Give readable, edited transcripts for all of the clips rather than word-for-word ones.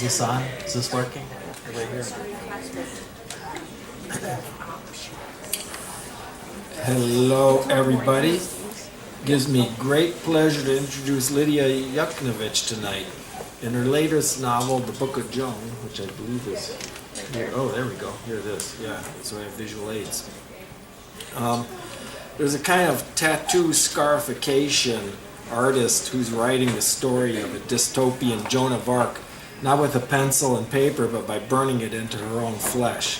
Is this on? Is this working? Right here. Hello, everybody. Gives me great pleasure to introduce Lidia Yuknavitch tonight. In her latest novel, The Book of Joan, which I believe is here. Oh, there we go. Here it is. Yeah, so I have visual aids. There's a kind of tattoo scarification artist who's writing the story of a dystopian Joan of Arc, not with a pencil and paper, but by burning it into her own flesh.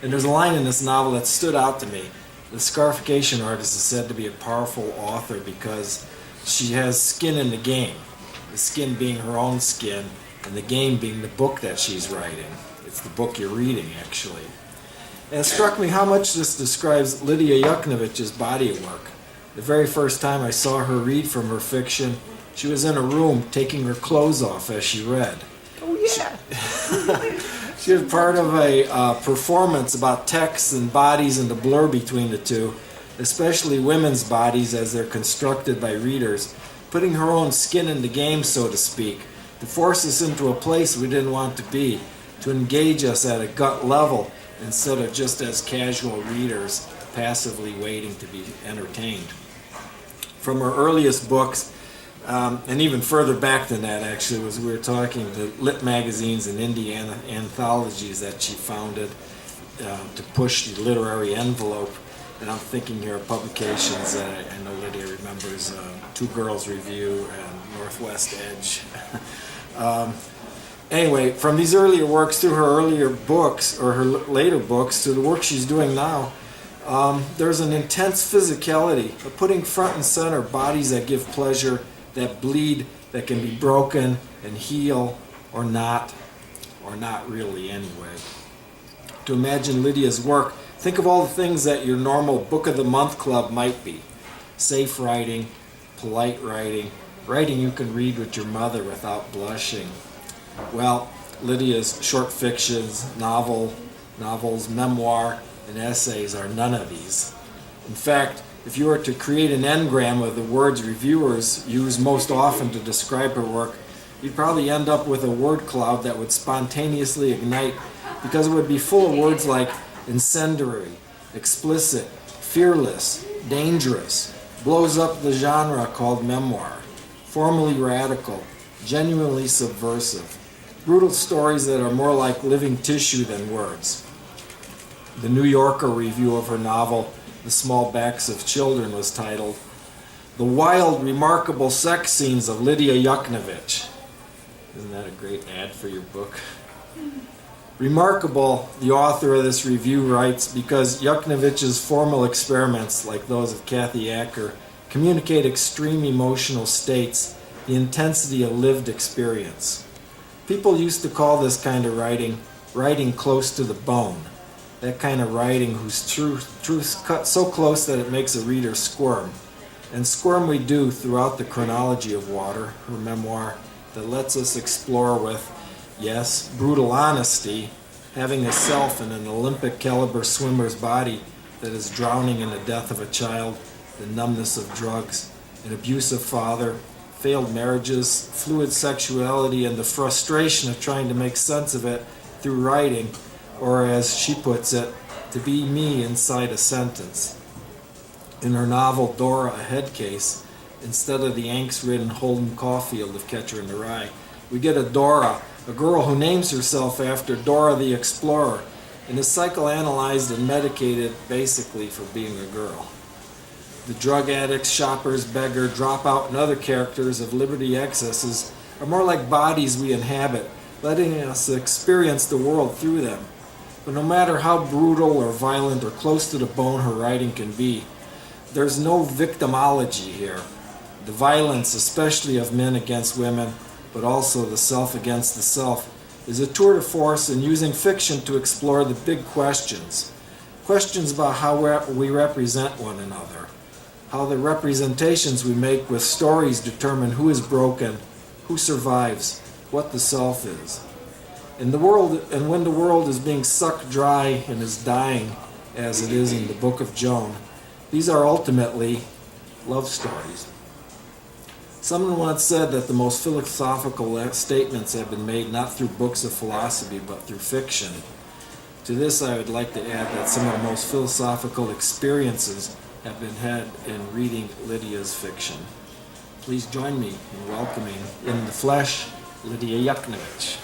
And there's a line in this novel that stood out to me. The scarification artist is said to be a powerful author because she has skin in the game. The skin being her own skin, and the game being the book that she's writing. It's the book you're reading, actually. And it struck me how much this describes Lidia Yuknavitch's body of work. The very first time I saw her read from her fiction, she was in a room taking her clothes off as she read. Oh, yeah. She was part of a performance about texts and bodies and the blur between the two, especially women's bodies as they're constructed by readers, putting her own skin in the game, so to speak, to force us into a place we didn't want to be, to engage us at a gut level instead of just as casual readers, passively waiting to be entertained. From her earliest books, and even further back than that, actually, was we were talking the lit magazines and indie anthologies that she founded to push the literary envelope. And I'm thinking here of publications that I know Lydia remembers, Two Girls Review and Northwest Edge. Anyway, from these earlier works to her earlier books, or her later books, to the work she's doing now, there's an intense physicality of putting front and center bodies that give pleasure, that bleed, that can be broken and heal, or not really anyway. To imagine Lydia's work, think of all the things that your normal Book of the Month club might be. Safe writing, polite writing, writing you can read with your mother without blushing. Well, Lydia's short fictions, novels, memoir, and essays are none of these. In fact, if you were to create an engram of the words reviewers use most often to describe her work, you'd probably end up with a word cloud that would spontaneously ignite because it would be full of words like incendiary, explicit, fearless, dangerous, blows up the genre called memoir, formally radical, genuinely subversive, brutal stories that are more like living tissue than words. The New Yorker review of her novel, The Small Backs of Children, was titled, "The Wild, Remarkable Sex Scenes of Lidia Yuknavitch." Isn't that a great ad for your book? Remarkable, the author of this review writes, because Yuknavitch's formal experiments, like those of Kathy Acker, communicate extreme emotional states, the intensity of lived experience. People used to call this kind of writing close to the bone. That kind of writing whose truth's cut so close that it makes a reader squirm. And squirm we do throughout the chronology of Water, her memoir, that lets us explore with, yes, brutal honesty, having a self in an Olympic caliber swimmer's body that is drowning in the death of a child, the numbness of drugs, an abusive father, failed marriages, fluid sexuality, and the frustration of trying to make sense of it through writing, or as she puts it, to be me inside a sentence. In her novel Dora, a Head Case, instead of the angst-ridden Holden Caulfield of Catcher in the Rye, we get a Dora, a girl who names herself after Dora the Explorer, and is psychoanalyzed and medicated basically for being a girl. The drug addicts, shoppers, beggar, dropout, and other characters of Liberty Excesses are more like bodies we inhabit, letting us experience the world through them. But no matter how brutal or violent or close to the bone her writing can be, there's no victimology here. The violence, especially of men against women, but also the self against the self, is a tour de force in using fiction to explore the big questions. Questions about how we represent one another, how the representations we make with stories determine who is broken, who survives, what the self is. In the world, and when the world is being sucked dry and is dying, as it is in the Book of Joan, these are ultimately love stories. Someone once said that the most philosophical statements have been made not through books of philosophy, but through fiction. To this, I would like to add that some of the most philosophical experiences have been had in reading Lydia's fiction. Please join me in welcoming in the flesh Lidia Yuknavitch.